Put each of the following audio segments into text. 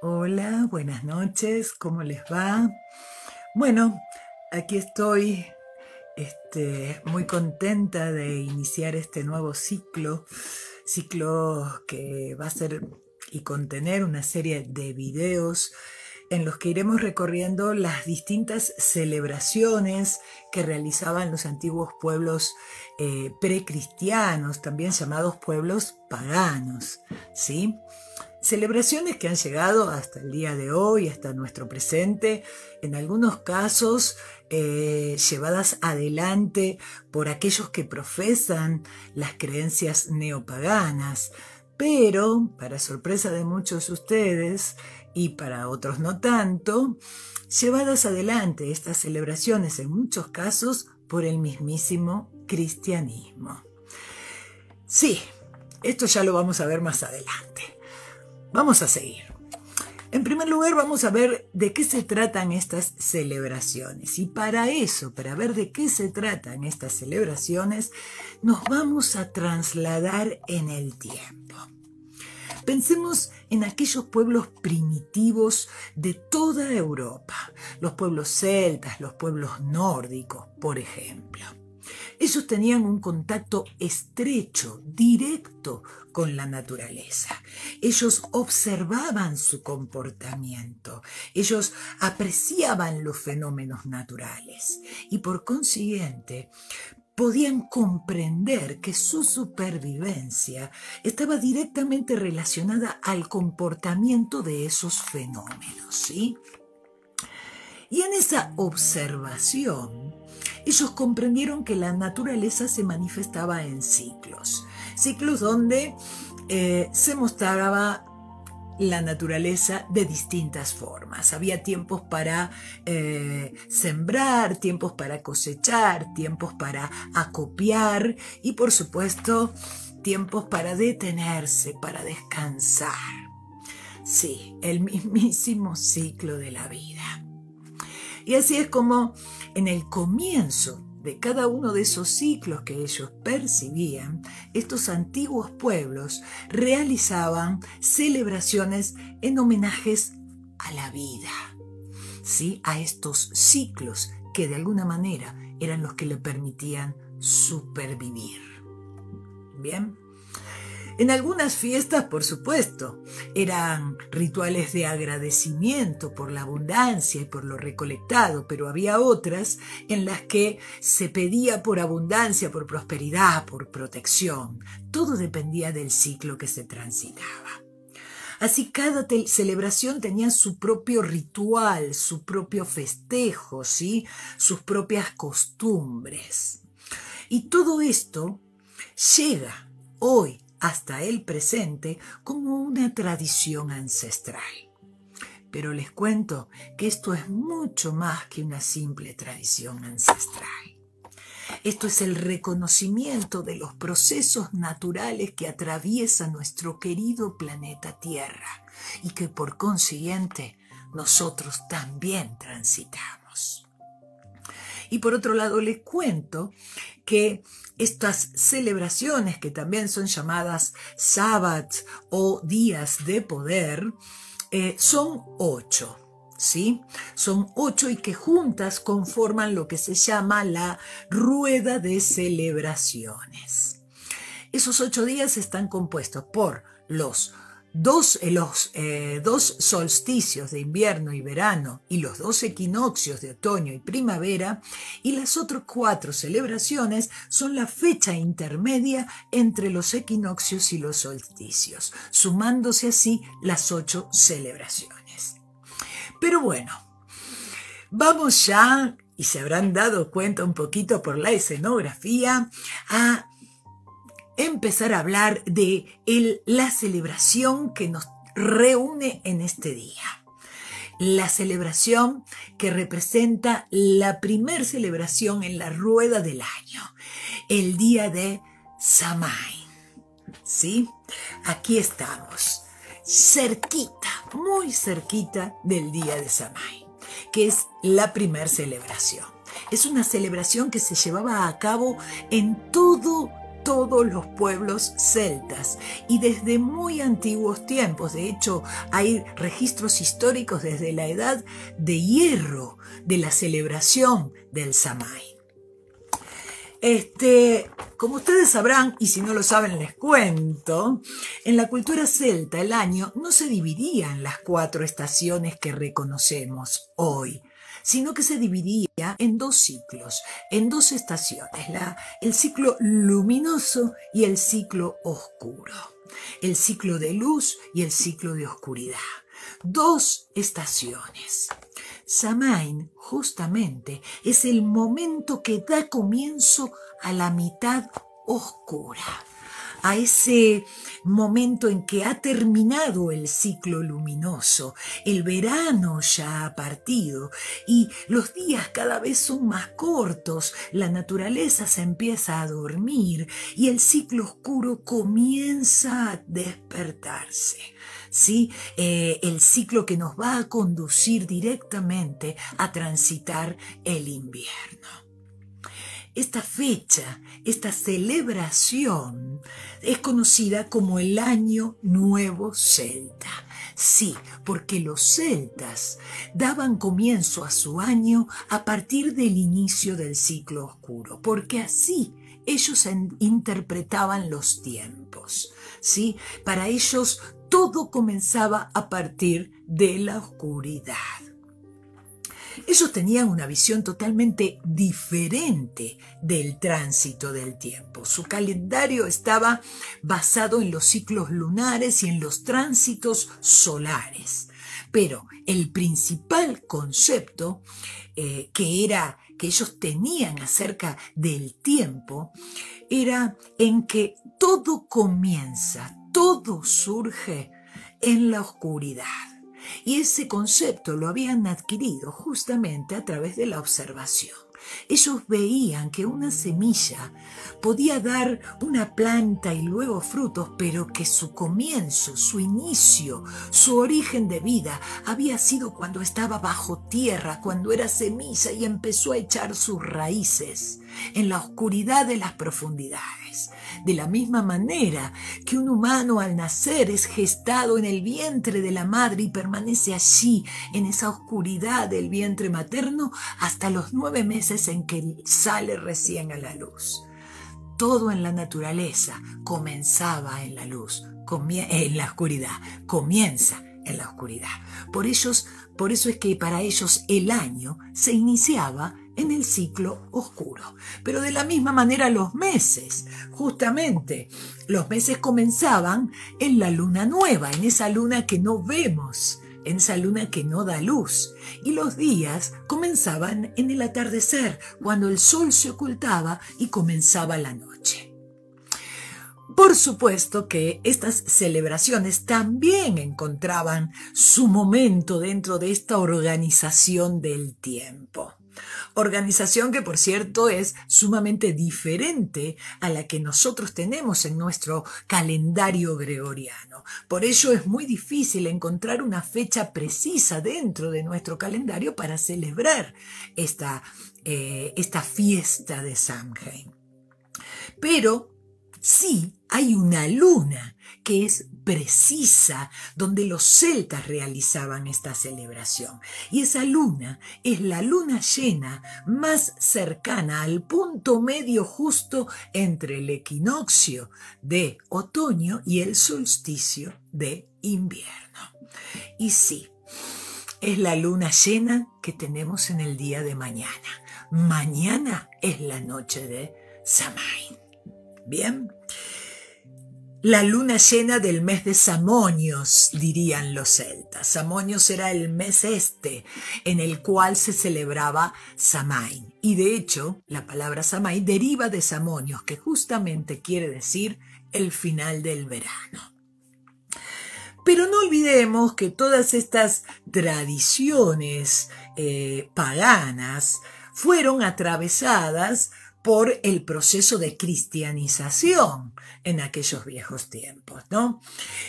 Hola, buenas noches, ¿cómo les va? Bueno, aquí estoy muy contenta de iniciar este nuevo ciclo que va a ser y contener una serie de videos en los que iremos recorriendo las distintas celebraciones que realizaban los antiguos pueblos precristianos, también llamados pueblos paganos, ¿sí? Celebraciones que han llegado hasta el día de hoy, hasta nuestro presente, en algunos casos llevadas adelante por aquellos que profesan las creencias neopaganas, pero, para sorpresa de muchos de ustedes y para otros no tanto, llevadas adelante estas celebraciones en muchos casos por el mismísimo cristianismo. Sí, esto ya lo vamos a ver más adelante. Vamos a seguir. En primer lugar, vamos a ver de qué se tratan estas celebraciones. Y para eso, para ver de qué se tratan estas celebraciones, nos vamos a trasladar en el tiempo. Pensemos en aquellos pueblos primitivos de toda Europa, los pueblos celtas, los pueblos nórdicos, por ejemplo. Ellos tenían un contacto estrecho, directo con la naturaleza. Ellos observaban su comportamiento. Ellos apreciaban los fenómenos naturales y por consiguiente podían comprender que su supervivencia estaba directamente relacionada al comportamiento de esos fenómenos, ¿sí? Y en esa observación, ellos comprendieron que la naturaleza se manifestaba en ciclos donde se mostraba la naturaleza de distintas formas. Había tiempos para sembrar, tiempos para cosechar, tiempos para acopiar y, por supuesto, tiempos para detenerse, para descansar. Sí, el mismísimo ciclo de la vida. Y así es como en el comienzo de cada uno de esos ciclos que ellos percibían, estos antiguos pueblos realizaban celebraciones en homenajes a la vida, ¿sí? A estos ciclos que de alguna manera eran los que le permitían supervivir. ¿Bien? En algunas fiestas, por supuesto, eran rituales de agradecimiento por la abundancia y por lo recolectado, pero había otras en las que se pedía por abundancia, por prosperidad, por protección. Todo dependía del ciclo que se transitaba. Así cada celebración tenía su propio ritual, su propio festejo, ¿sí? Sus propias costumbres. Y todo esto llega hoy hasta el presente como una tradición ancestral. Pero les cuento que esto es mucho más que una simple tradición ancestral. Esto es el reconocimiento de los procesos naturales que atraviesan nuestro querido planeta Tierra y que por consiguiente nosotros también transitamos. Y por otro lado les cuento que estas celebraciones, que también son llamadas sabbats o días de poder, son 8, ¿sí? Son 8 y que juntas conforman lo que se llama la rueda de celebraciones. Esos 8 días están compuestos por los dos solsticios de invierno y verano y los 2 equinoccios de otoño y primavera, y las otras 4 celebraciones son la fecha intermedia entre los equinoccios y los solsticios, sumándose así las 8 celebraciones. Pero bueno, vamos ya, y se habrán dado cuenta un poquito por la escenografía, a empezar a hablar de la celebración que nos reúne en este día. La celebración que representa la primer celebración en la rueda del año, el día de Samhain. ¿Sí? Aquí estamos, cerquita, muy cerquita del día de Samhain, que es la primer celebración. Es una celebración que se llevaba a cabo en todo todos los pueblos celtas y desde muy antiguos tiempos. De hecho, hay registros históricos desde la Edad de Hierro de la celebración del Samhain. Como ustedes sabrán, y si no lo saben les cuento, en la cultura celta el año no se dividía en las 4 estaciones que reconocemos hoy, sino que se dividía en 2 ciclos, en 2 estaciones, el ciclo luminoso y el ciclo oscuro, el ciclo de luz y el ciclo de oscuridad. 2 estaciones. Samhain, justamente, es el momento que da comienzo a la mitad oscura, a ese momento en que ha terminado el ciclo luminoso, el verano ya ha partido y los días cada vez son más cortos, la naturaleza se empieza a dormir y el ciclo oscuro comienza a despertarse. ¿Sí? El ciclo que nos va a conducir directamente a transitar el invierno. Esta fecha, esta celebración es conocida como el Año Nuevo Celta. Sí, porque los celtas daban comienzo a su año a partir del inicio del ciclo oscuro, porque así ellos interpretaban los tiempos. ¿Sí? Para ellos todo comenzaba a partir de la oscuridad. Ellos tenían una visión totalmente diferente del tránsito del tiempo. Su calendario estaba basado en los ciclos lunares y en los tránsitos solares. Pero el principal concepto que ellos tenían acerca del tiempo era en que todo comienza, todo surge en la oscuridad. Y ese concepto lo habían adquirido justamente a través de la observación. Ellos veían que una semilla podía dar una planta y luego frutos, pero que su comienzo, su inicio, su origen de vida había sido cuando estaba bajo tierra, cuando era semilla y empezó a echar sus raíces en la oscuridad de las profundidades. De la misma manera que un humano al nacer es gestado en el vientre de la madre y permanece allí, en esa oscuridad del vientre materno, hasta los 9 meses en que sale recién a la luz. Todo en la naturaleza comenzaba en la luz, en la oscuridad, comienza en la oscuridad. Por eso es que para ellos el año se iniciaba en el ciclo oscuro. Pero de la misma manera los meses, justamente, los meses comenzaban en la luna nueva, en esa luna que no vemos, en esa luna que no da luz. Y los días comenzaban en el atardecer, cuando el sol se ocultaba y comenzaba la noche. Por supuesto que estas celebraciones también encontraban su momento dentro de esta organización del tiempo. Organización que, por cierto, es sumamente diferente a la que nosotros tenemos en nuestro calendario gregoriano. Por ello es muy difícil encontrar una fecha precisa dentro de nuestro calendario para celebrar esta fiesta de Samhain. Pero sí hay una luna que es precisa donde los celtas realizaban esta celebración. Y esa luna es la luna llena más cercana al punto medio justo entre el equinoccio de otoño y el solsticio de invierno. Y sí, es la luna llena que tenemos en el día de mañana. Mañana es la noche de Samhain. Bien. La luna llena del mes de Samonios, dirían los celtas. Samonios era el mes en el cual se celebraba Samhain. Y de hecho, la palabra Samhain deriva de Samonios, que justamente quiere decir el final del verano. Pero no olvidemos que todas estas tradiciones paganas fueron atravesadas por el proceso de cristianización en aquellos viejos tiempos, ¿no?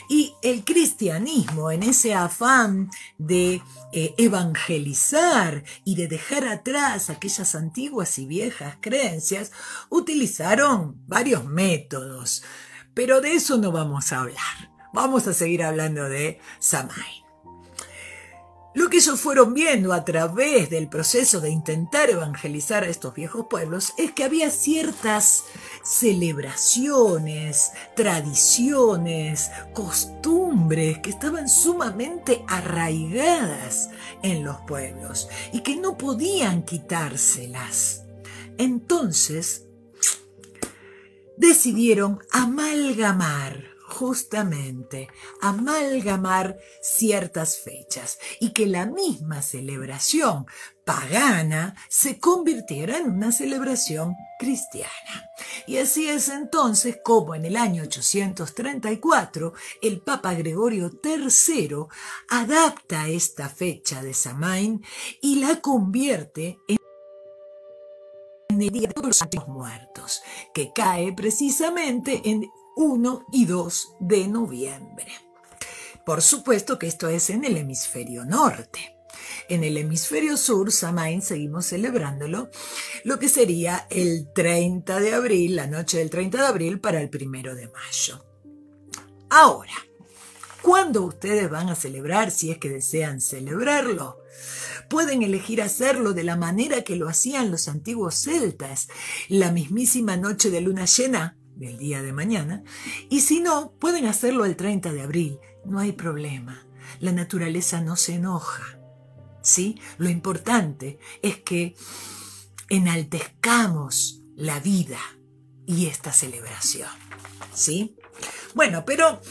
Y el cristianismo, en ese afán de evangelizar y de dejar atrás aquellas antiguas y viejas creencias, utilizaron varios métodos, pero de eso no vamos a hablar. Vamos a seguir hablando de Samhain. Lo que ellos fueron viendo a través del proceso de intentar evangelizar a estos viejos pueblos es que había ciertas celebraciones, tradiciones, costumbres que estaban sumamente arraigadas en los pueblos y que no podían quitárselas. Entonces, decidieron amalgamar ciertas fechas y que la misma celebración pagana se convirtiera en una celebración cristiana. Y así es entonces como en el año 834 el Papa Gregorio III adapta esta fecha de Samhain y la convierte en el Día de los Santos Muertos, que cae precisamente en 1 y 2 de noviembre. Por supuesto que esto es en el hemisferio norte. En el hemisferio sur, Samhain, seguimos celebrándolo, lo que sería el 30 de abril, la noche del 30 de abril para el 1 de mayo. Ahora, ¿cuándo ustedes van a celebrar, si es que desean celebrarlo? Pueden elegir hacerlo de la manera que lo hacían los antiguos celtas, la mismísima noche de luna llena, del día de mañana, y si no, pueden hacerlo el 30 de abril, no hay problema, la naturaleza no se enoja, ¿sí? Lo importante es que enaltezcamos la vida y esta celebración, ¿sí? Bueno, pero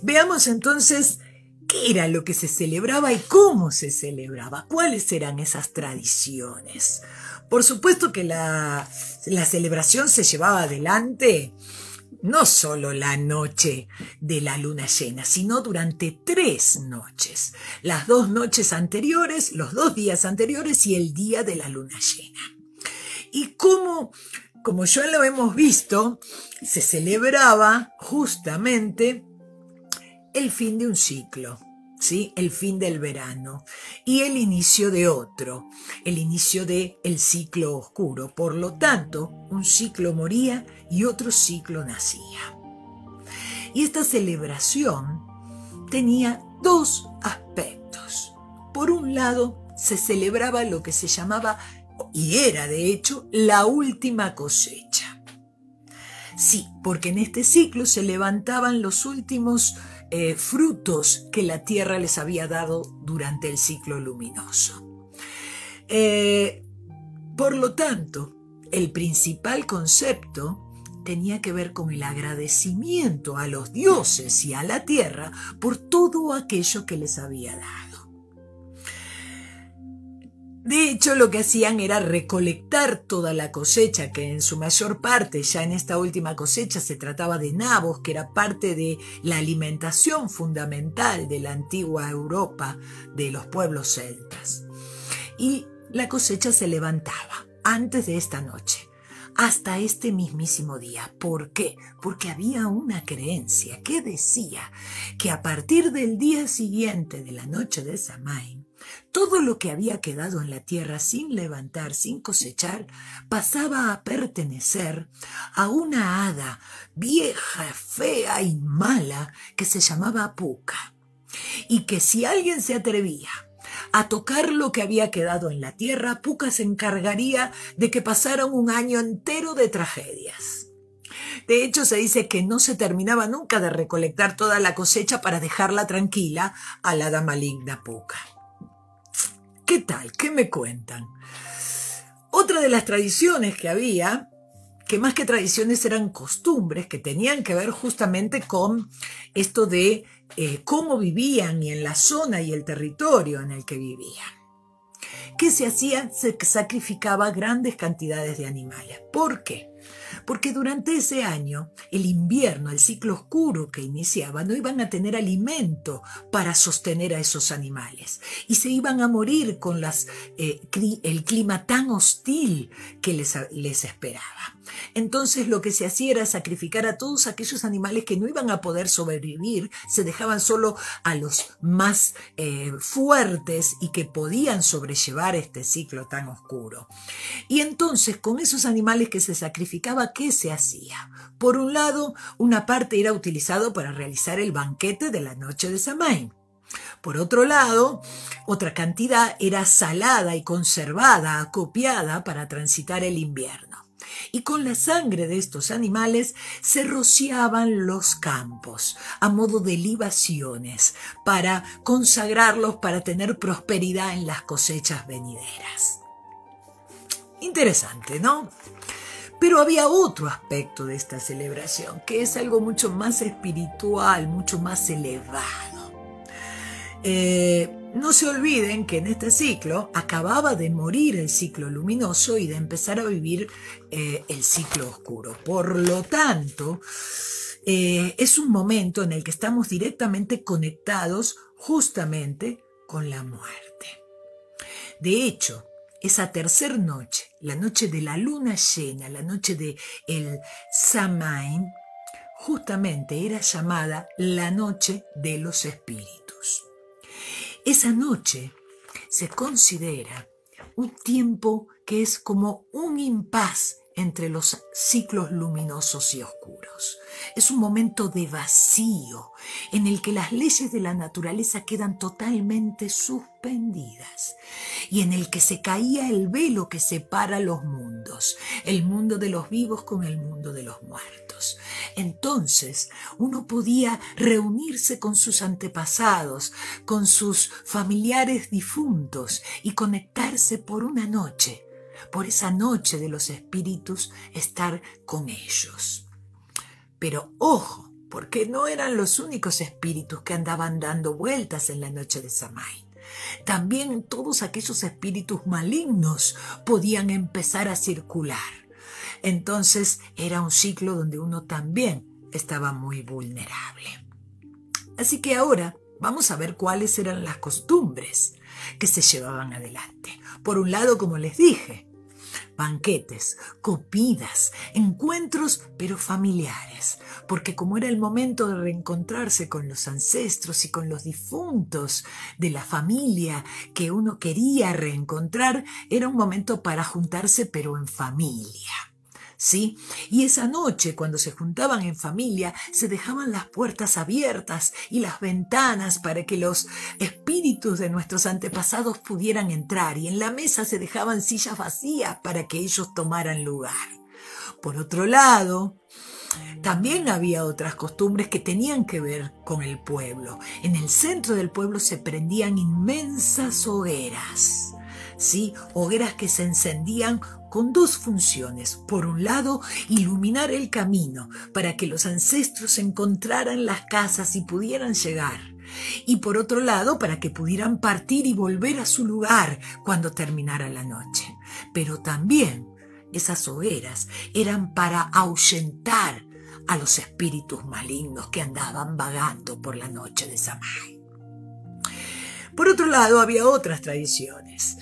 veamos entonces qué era lo que se celebraba y cómo se celebraba, cuáles eran esas tradiciones. Por supuesto que la celebración se llevaba adelante no solo la noche de la luna llena, sino durante 3 noches. Las 2 noches anteriores, los 2 días anteriores y el día de la luna llena. Y como ya lo hemos visto, se celebraba justamente el fin de un ciclo, ¿sí? El fin del verano y el inicio de otro, el inicio del ciclo oscuro. Por lo tanto, un ciclo moría y otro ciclo nacía. Y esta celebración tenía 2 aspectos. Por un lado, se celebraba lo que se llamaba, y era de hecho, la última cosecha. Sí, porque en este ciclo se levantaban los últimos frutos que la tierra les había dado durante el ciclo luminoso. Por lo tanto, el principal concepto tenía que ver con el agradecimiento a los dioses y a la tierra por todo aquello que les había dado. De hecho, lo que hacían era recolectar toda la cosecha, que en su mayor parte, ya en esta última cosecha, se trataba de nabos, que era parte de la alimentación fundamental de la antigua Europa, de los pueblos celtas. Y la cosecha se levantaba antes de esta noche, hasta este mismísimo día. ¿Por qué? Porque había una creencia que decía que a partir del día siguiente de la noche de Samhain, todo lo que había quedado en la tierra sin levantar, sin cosechar, pasaba a pertenecer a una hada vieja, fea y mala que se llamaba Puca. Y que si alguien se atrevía a tocar lo que había quedado en la tierra, Puca se encargaría de que pasara un año entero de tragedias. De hecho, se dice que no se terminaba nunca de recolectar toda la cosecha para dejarla tranquila a la hada maligna Puca. ¿Qué tal? ¿Qué me cuentan? Otra de las tradiciones que había, que más que tradiciones eran costumbres que tenían que ver justamente con esto de cómo vivían y en la zona y el territorio en el que vivían. ¿Qué se hacía? Se sacrificaba grandes cantidades de animales. ¿Por qué? porque durante ese año, el invierno, el ciclo oscuro que iniciaba, no iban a tener alimento para sostener a esos animales y se iban a morir con el clima tan hostil que les esperaba. Entonces lo que se hacía era sacrificar a todos aquellos animales que no iban a poder sobrevivir, se dejaban solo a los más fuertes y que podían sobrellevar este ciclo tan oscuro. Y entonces con esos animales que se sacrificaba, ¿qué se hacía? Por un lado, una parte era utilizado para realizar el banquete de la noche de Samaín. Por otro lado, otra cantidad era salada y conservada, acopiada para transitar el invierno. Y con la sangre de estos animales se rociaban los campos a modo de libaciones para consagrarlos, para tener prosperidad en las cosechas venideras. Interesante, ¿no? Pero había otro aspecto de esta celebración, que es algo mucho más espiritual, mucho más elevado. No se olviden que en este ciclo acababa de morir el ciclo luminoso y de empezar a vivir el ciclo oscuro. Por lo tanto, es un momento en el que estamos directamente conectados justamente con la muerte. De hecho, esa tercera noche, la noche de la luna llena, la noche del Samaín, justamente era llamada la noche de los espíritus. Esa noche se considera un tiempo que es como un impas entre los ciclos luminosos y oscuros. Es un momento de vacío en el que las leyes de la naturaleza quedan totalmente suspendidas y en el que se caía el velo que separa los mundos, el mundo de los vivos con el mundo de los muertos. Entonces uno podía reunirse con sus antepasados, con sus familiares difuntos y conectarse por una noche, por esa noche de los espíritus, estar con ellos. Pero ojo, porque no eran los únicos espíritus que andaban dando vueltas en la noche de Samaín. También todos aquellos espíritus malignos podían empezar a circular. Entonces era un ciclo donde uno también estaba muy vulnerable. Así que ahora vamos a ver cuáles eran las costumbres que se llevaban adelante. Por un lado, como les dije, banquetes, comidas, encuentros, pero familiares, porque como era el momento de reencontrarse con los ancestros y con los difuntos de la familia que uno quería reencontrar, era un momento para juntarse, pero en familia. ¿Sí? Y esa noche, cuando se juntaban en familia, se dejaban las puertas abiertas y las ventanas para que los espíritus de nuestros antepasados pudieran entrar, y en la mesa se dejaban sillas vacías para que ellos tomaran lugar. Por otro lado, también había otras costumbres que tenían que ver con el pueblo. En el centro del pueblo se prendían inmensas hogueras. ¿Sí? Hogueras que se encendían con dos funciones. Por un lado, iluminar el camino para que los ancestros encontraran las casas y pudieran llegar. Y por otro lado, para que pudieran partir y volver a su lugar cuando terminara la noche. Pero también esas hogueras eran para ahuyentar a los espíritus malignos que andaban vagando por la noche de Samaín. Por otro lado, había otras tradiciones.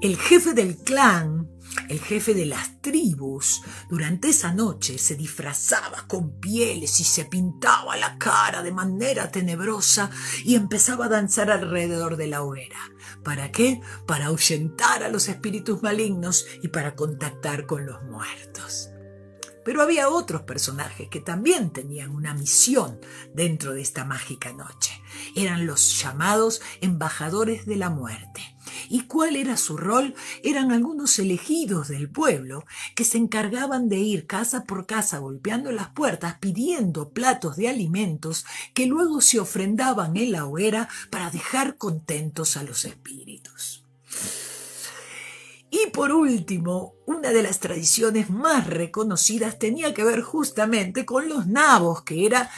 El jefe del clan, el jefe de las tribus, durante esa noche se disfrazaba con pieles y se pintaba la cara de manera tenebrosa y empezaba a danzar alrededor de la hoguera. ¿Para qué? Para ahuyentar a los espíritus malignos y para contactar con los muertos. Pero había otros personajes que también tenían una misión dentro de esta mágica noche. Eran los llamados embajadores de la muerte. ¿Y cuál era su rol? Eran algunos elegidos del pueblo que se encargaban de ir casa por casa golpeando las puertas pidiendo platos de alimentos que luego se ofrendaban en la hoguera para dejar contentos a los espíritus. Y por último, una de las tradiciones más reconocidas tenía que ver justamente con los nabos, que era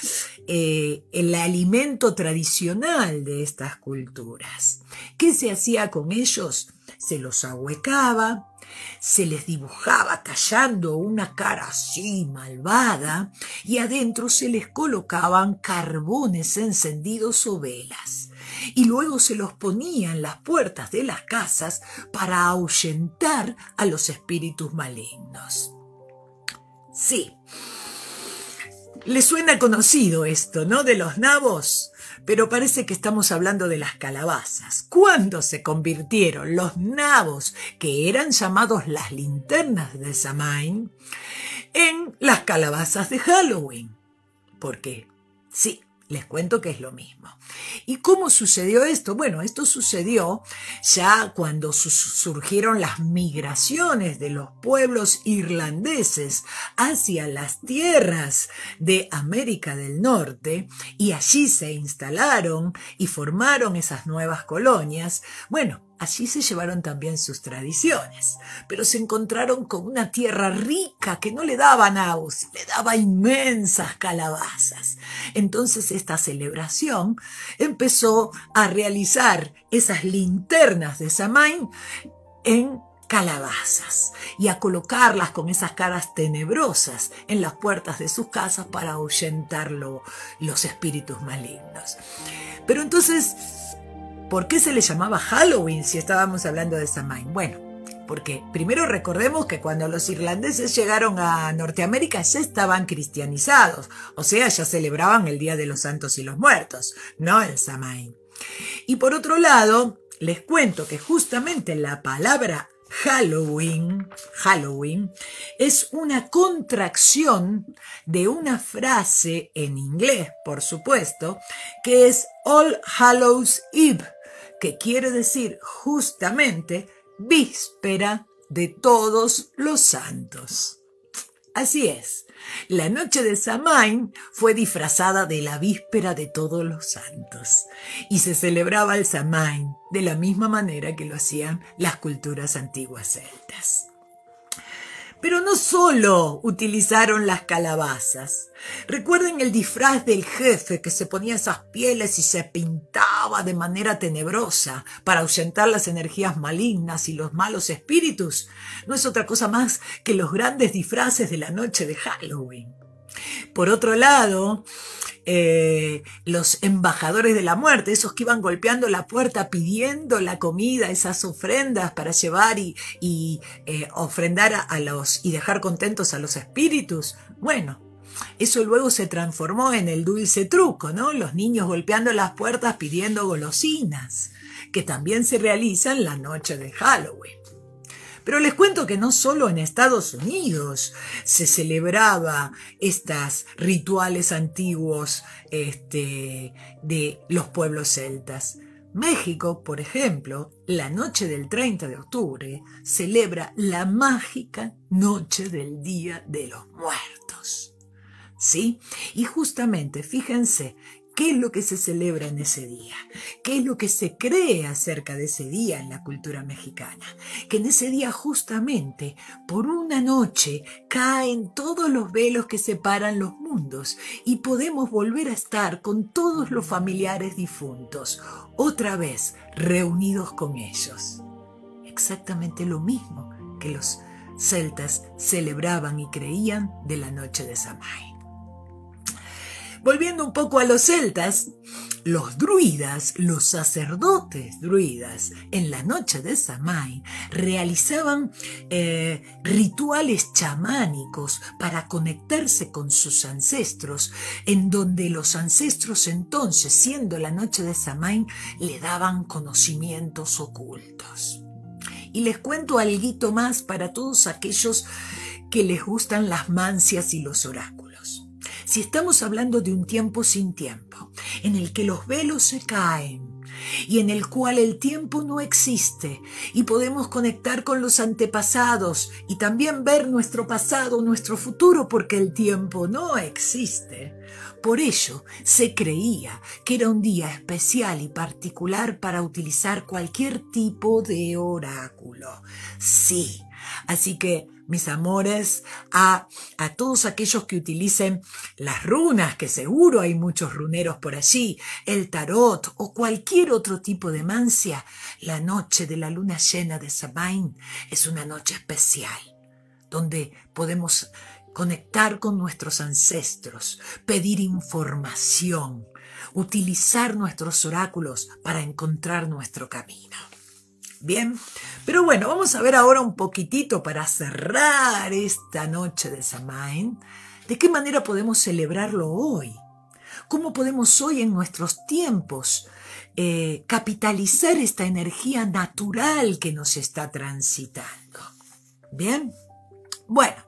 el alimento tradicional de estas culturas. ¿Qué se hacía con ellos? Se los ahuecaba, Se les dibujaba tallando una cara así malvada y adentro se les colocaban carbones encendidos o velas. Y luego se los ponía en las puertas de las casas para ahuyentar a los espíritus malignos. Sí, les suena conocido esto, ¿no? De los nabos. Pero parece que estamos hablando de las calabazas. ¿Cuándo se convirtieron los nabos, que eran llamados las linternas de Samhain, en las calabazas de Halloween? Porque sí, les cuento que es lo mismo. ¿Y cómo sucedió esto? Bueno, esto sucedió ya cuando surgieron las migraciones de los pueblos irlandeses hacia las tierras de América del Norte, y allí se instalaron y formaron esas nuevas colonias. Bueno, allí se llevaron también sus tradiciones, pero se encontraron con una tierra rica que no le daba nabos, le daba inmensas calabazas. Entonces esta celebración empezó a realizar esas linternas de Samhain en calabazas y a colocarlas con esas caras tenebrosas en las puertas de sus casas para ahuyentar los espíritus malignos. Pero entonces, ¿por qué se le llamaba Halloween si estábamos hablando de Samhain? Bueno, porque primero recordemos que cuando los irlandeses llegaron a Norteamérica ya estaban cristianizados, o sea, ya celebraban el Día de los Santos y los Muertos, no el Samhain. Y por otro lado, les cuento que justamente la palabra Halloween es una contracción de una frase en inglés, por supuesto, que es All Hallows Eve, que quiere decir justamente víspera de todos los santos. Así es, la noche de Samhain fue disfrazada de la víspera de todos los santos y se celebraba el Samhain de la misma manera que lo hacían las culturas antiguas celtas. Pero no solo utilizaron las calabazas. Recuerden el disfraz del jefe que se ponía esas pieles y se pintaba de manera tenebrosa para ahuyentar las energías malignas y los malos espíritus. No es otra cosa más que los grandes disfraces de la noche de Halloween. Por otro lado, los embajadores de la muerte, esos que iban golpeando la puerta pidiendo la comida, esas ofrendas para llevar y ofrendar y dejar contentos a los espíritus. Bueno, eso luego se transformó en el dulce truco, ¿no? Los niños golpeando las puertas pidiendo golosinas, que también se realizan la noche de Halloween. Pero les cuento que no solo en Estados Unidos se celebraba estos rituales antiguos de los pueblos celtas. México, por ejemplo, la noche del 30 de octubre celebra la mágica noche del Día de los Muertos. ¿Sí? Y justamente, fíjense, ¿qué es lo que se celebra en ese día? ¿Qué es lo que se cree acerca de ese día en la cultura mexicana? Que en ese día justamente, por una noche, caen todos los velos que separan los mundos y podemos volver a estar con todos los familiares difuntos, otra vez reunidos con ellos. Exactamente lo mismo que los celtas celebraban y creían de la noche de Samhain. Volviendo un poco a los celtas, los druidas, los sacerdotes druidas, en la noche de Samhain realizaban rituales chamánicos para conectarse con sus ancestros, en donde los ancestros entonces, siendo la noche de Samhain, le daban conocimientos ocultos. Y les cuento algo más para todos aquellos que les gustan las mancias y los oráculos. Si estamos hablando de un tiempo sin tiempo, en el que los velos se caen y en el cual el tiempo no existe y podemos conectar con los antepasados y también ver nuestro pasado, nuestro futuro, porque el tiempo no existe. Por ello, se creía que era un día especial y particular para utilizar cualquier tipo de oráculo. Sí, Así que, mis amores, a todos aquellos que utilicen las runas, que seguro hay muchos runeros por allí, el tarot o cualquier otro tipo de mancia, la noche de la luna llena de Samhain es una noche especial, donde podemos conectar con nuestros ancestros, pedir información, utilizar nuestros oráculos para encontrar nuestro camino. Bien, pero bueno, vamos a ver ahora un poquitito para cerrar esta noche de Samhain, de qué manera podemos celebrarlo hoy. ¿Cómo podemos hoy en nuestros tiempos capitalizar esta energía natural que nos está transitando? Bien, bueno,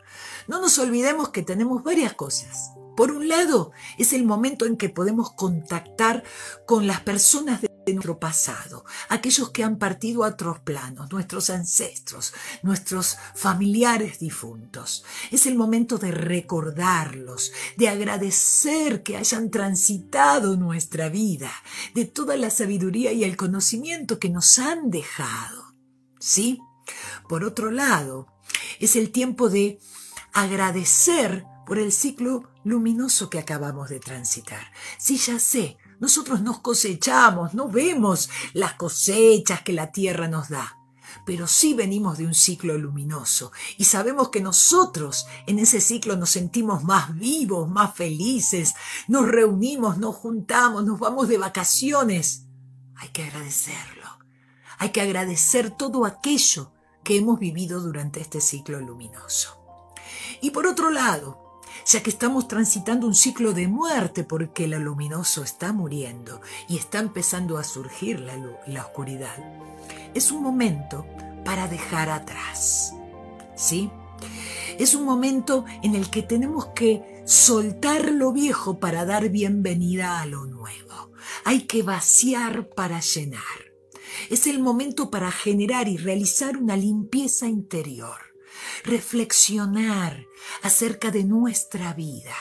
no nos olvidemos que tenemos varias cosas. Por un lado, es el momento en que podemos contactar con las personas de nuestro pasado, aquellos que han partido a otros planos, nuestros ancestros, nuestros familiares difuntos. Es el momento de recordarlos, de agradecer que hayan transitado nuestra vida, de toda la sabiduría y el conocimiento que nos han dejado. ¿Sí? Por otro lado, es el tiempo de agradecer por el ciclo luminoso que acabamos de transitar. Sí, ya sé, nosotros nos cosechamos, no vemos las cosechas que la tierra nos da, pero sí venimos de un ciclo luminoso y sabemos que nosotros en ese ciclo nos sentimos más vivos, más felices, nos reunimos, nos juntamos, nos vamos de vacaciones. Hay que agradecerlo, hay que agradecer todo aquello que hemos vivido durante este ciclo luminoso. Y por otro lado, ya que estamos transitando un ciclo de muerte porque lo luminoso está muriendo y está empezando a surgir la oscuridad, es un momento para dejar atrás, ¿sí? Es un momento en el que tenemos que soltar lo viejo para dar bienvenida a lo nuevo. Hay que vaciar para llenar. Es el momento para generar y realizar una limpieza interior. Reflexionar acerca de nuestra vida,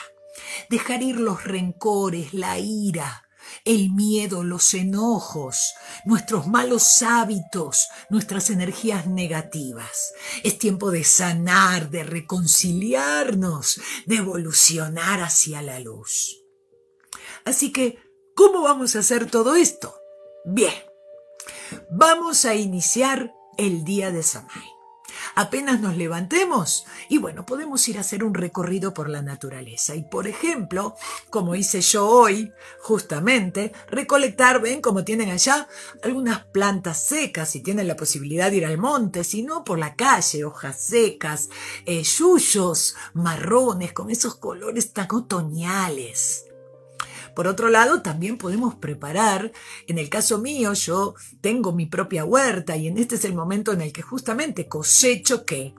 dejar ir los rencores, la ira, el miedo, los enojos, nuestros malos hábitos, nuestras energías negativas. Es tiempo de sanar, de reconciliarnos, de evolucionar hacia la luz. Así que, ¿cómo vamos a hacer todo esto? Bien, vamos a iniciar el día de Samhain. Apenas nos levantemos y bueno, podemos ir a hacer un recorrido por la naturaleza y, por ejemplo, como hice yo hoy, justamente, recolectar, ven como tienen allá, algunas plantas secas, si tienen la posibilidad de ir al monte, si no, por la calle, hojas secas, yuyos marrones con esos colores tan otoñales. Por otro lado, también podemos preparar, en el caso mío, yo tengo mi propia huerta y en este es el momento en el que justamente cosecho, ¿qué?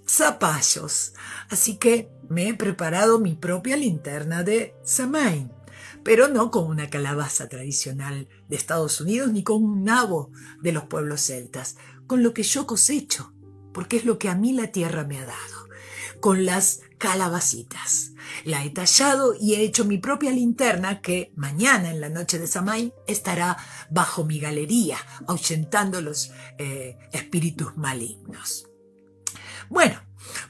Zapallos. Así que me he preparado mi propia linterna de Samhain, pero no con una calabaza tradicional de Estados Unidos ni con un nabo de los pueblos celtas, con lo que yo cosecho, porque es lo que a mí la tierra me ha dado, con las calabacitas. La he tallado y he hecho mi propia linterna que mañana en la noche de Samhain estará bajo mi galería, ahuyentando los espíritus malignos. Bueno,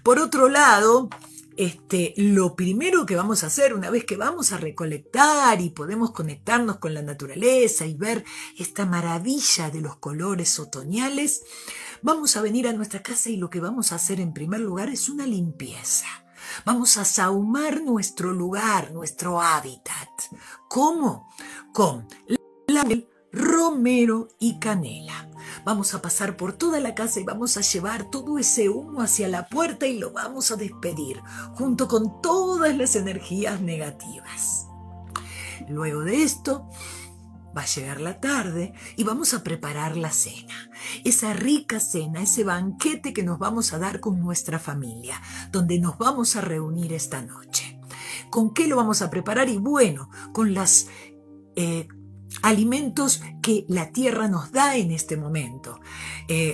por otro lado, lo primero que vamos a hacer una vez que vamos a recolectar y podemos conectarnos con la naturaleza y ver esta maravilla de los colores otoñales, vamos a venir a nuestra casa y lo que vamos a hacer en primer lugar es una limpieza. Vamos a sahumar nuestro lugar, nuestro hábitat. ¿Cómo? Con laurel, romero y canela. Vamos a pasar por toda la casa y vamos a llevar todo ese humo hacia la puerta y lo vamos a despedir, junto con todas las energías negativas. Luego de esto, va a llegar la tarde y vamos a preparar la cena. Esa rica cena, ese banquete que nos vamos a dar con nuestra familia, donde nos vamos a reunir esta noche. ¿Con qué lo vamos a preparar? Y bueno, con las alimentos que la tierra nos da en este momento.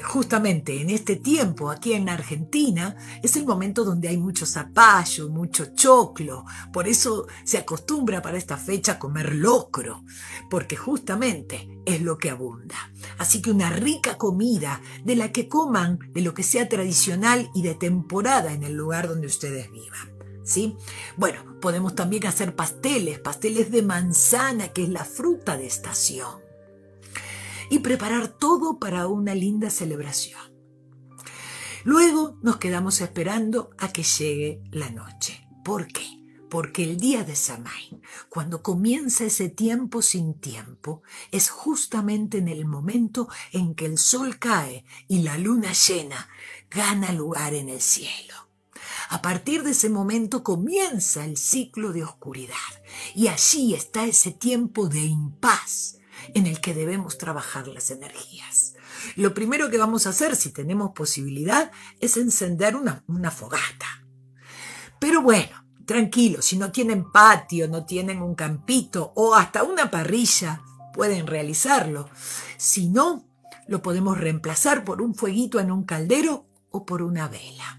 Justamente en este tiempo, aquí en Argentina, es el momento donde hay mucho zapallo, mucho choclo. Por eso se acostumbra para esta fecha a comer locro, porque justamente es lo que abunda. Así que una rica comida de la que coman, de lo que sea tradicional y de temporada en el lugar donde ustedes vivan. ¿Sí? Bueno, podemos también hacer pasteles de manzana, que es la fruta de estación, y preparar todo para una linda celebración. Luego nos quedamos esperando a que llegue la noche. ¿Por qué? Porque el día de Samaín, cuando comienza ese tiempo sin tiempo, es justamente en el momento en que el sol cae y la luna llena gana lugar en el cielo. A partir de ese momento comienza el ciclo de oscuridad y allí está ese tiempo de impaz en el que debemos trabajar las energías. Lo primero que vamos a hacer, si tenemos posibilidad, es encender una fogata. Pero bueno, tranquilo, si no tienen patio, no tienen un campito o hasta una parrilla, pueden realizarlo. Si no, lo podemos reemplazar por un fueguito en un caldero o por una vela.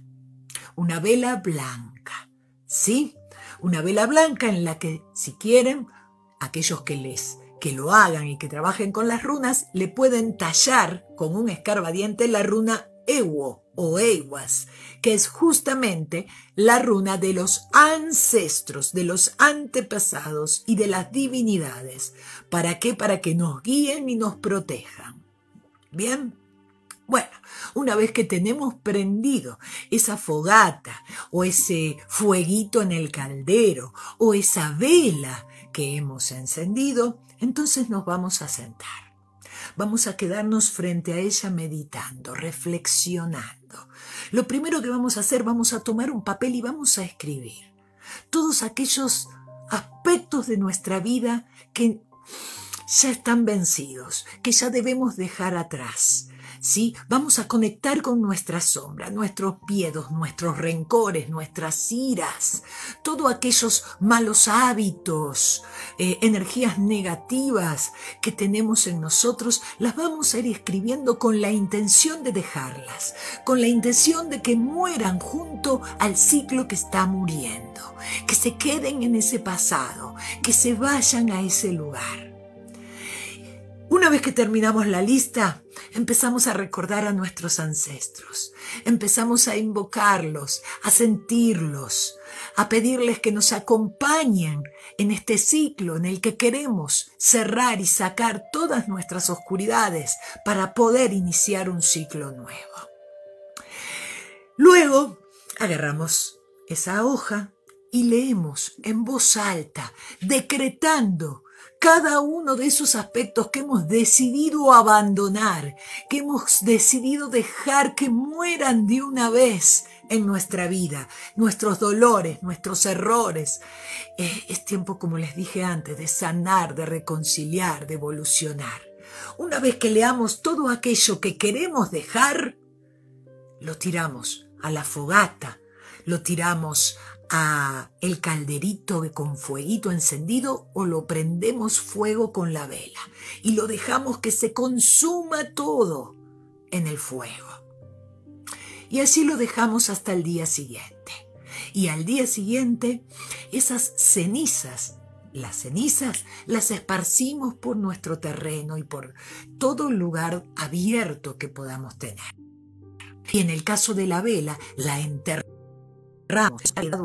Una vela blanca, ¿sí? Una vela blanca en la que, si quieren, aquellos que lo hagan y que trabajen con las runas, le pueden tallar con un escarbadiente la runa Ewo o Ewas, que es justamente la runa de los ancestros, de los antepasados y de las divinidades. ¿Para qué? Para que nos guíen y nos protejan. ¿Bien? Bueno, una vez que tenemos prendido esa fogata o ese fueguito en el caldero o esa vela que hemos encendido, entonces nos vamos a sentar. Vamos a quedarnos frente a ella meditando, reflexionando. Lo primero que vamos a hacer, vamos a tomar un papel y vamos a escribir todos aquellos aspectos de nuestra vida que ya están vencidos, que ya debemos dejar atrás. ¿Sí? Vamos a conectar con nuestra sombra, nuestros miedos, nuestros rencores, nuestras iras, todos aquellos malos hábitos, energías negativas que tenemos en nosotros, las vamos a ir escribiendo con la intención de dejarlas, con la intención de que mueran junto al ciclo que está muriendo, que se queden en ese pasado, que se vayan a ese lugar. Una vez que terminamos la lista, empezamos a recordar a nuestros ancestros, empezamos a invocarlos, a sentirlos, a pedirles que nos acompañen en este ciclo en el que queremos cerrar y sacar todas nuestras oscuridades para poder iniciar un ciclo nuevo. Luego agarramos esa hoja y leemos en voz alta, decretando cada uno de esos aspectos que hemos decidido abandonar, que hemos decidido dejar que mueran de una vez en nuestra vida, nuestros dolores, nuestros errores. Es tiempo, como les dije antes, de sanar, de reconciliar, de evolucionar. Una vez que leamos todo aquello que queremos dejar, lo tiramos a la fogata, lo tiramos a el calderito con fueguito encendido o lo prendemos fuego con la vela y lo dejamos que se consuma todo en el fuego. Y así lo dejamos hasta el día siguiente. Y al día siguiente esas cenizas, las cenizas las esparcimos por nuestro terreno y por todo lugar abierto que podamos tener. Y en el caso de la vela, la enterramos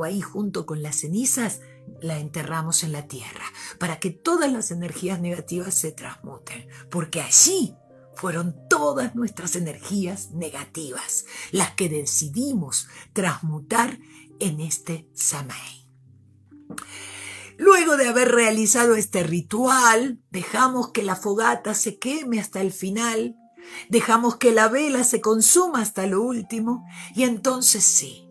ahí junto con las cenizas, la enterramos en la tierra para que todas las energías negativas se transmuten, porque allí fueron todas nuestras energías negativas las que decidimos transmutar en este Samaín. Luego de haber realizado este ritual, dejamos que la fogata se queme hasta el final, dejamos que la vela se consuma hasta lo último y entonces sí,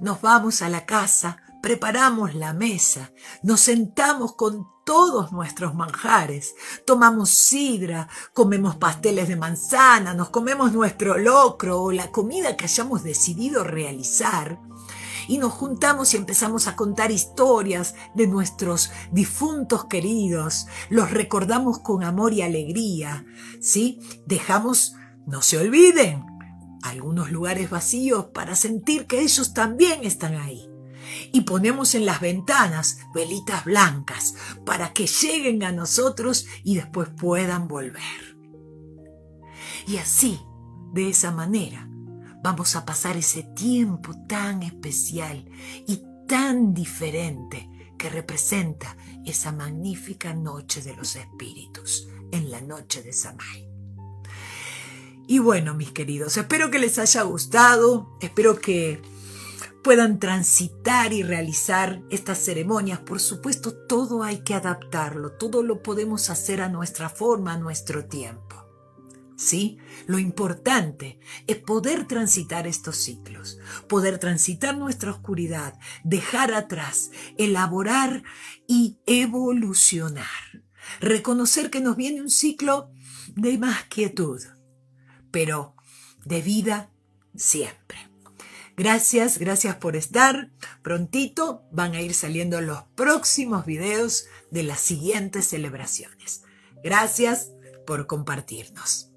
nos vamos a la casa, preparamos la mesa, nos sentamos con todos nuestros manjares, tomamos sidra, comemos pasteles de manzana, nos comemos nuestro locro o la comida que hayamos decidido realizar y nos juntamos y empezamos a contar historias de nuestros difuntos queridos. Los recordamos con amor y alegría, ¿sí? Dejamos, no se olviden, algunos lugares vacíos para sentir que ellos también están ahí. Y ponemos en las ventanas velitas blancas para que lleguen a nosotros y después puedan volver. Y así, de esa manera, vamos a pasar ese tiempo tan especial y tan diferente que representa esa magnífica noche de los espíritus, en la noche de Samhain. Y bueno, mis queridos, espero que les haya gustado, espero que puedan transitar y realizar estas ceremonias. Por supuesto, todo hay que adaptarlo, todo lo podemos hacer a nuestra forma, a nuestro tiempo. ¿Sí? Lo importante es poder transitar estos ciclos, poder transitar nuestra oscuridad, dejar atrás, elaborar y evolucionar. Reconocer que nos viene un ciclo de más quietud, pero de vida siempre. Gracias por estar. Prontito van a ir saliendo los próximos videos de las siguientes celebraciones. Gracias por compartirnos.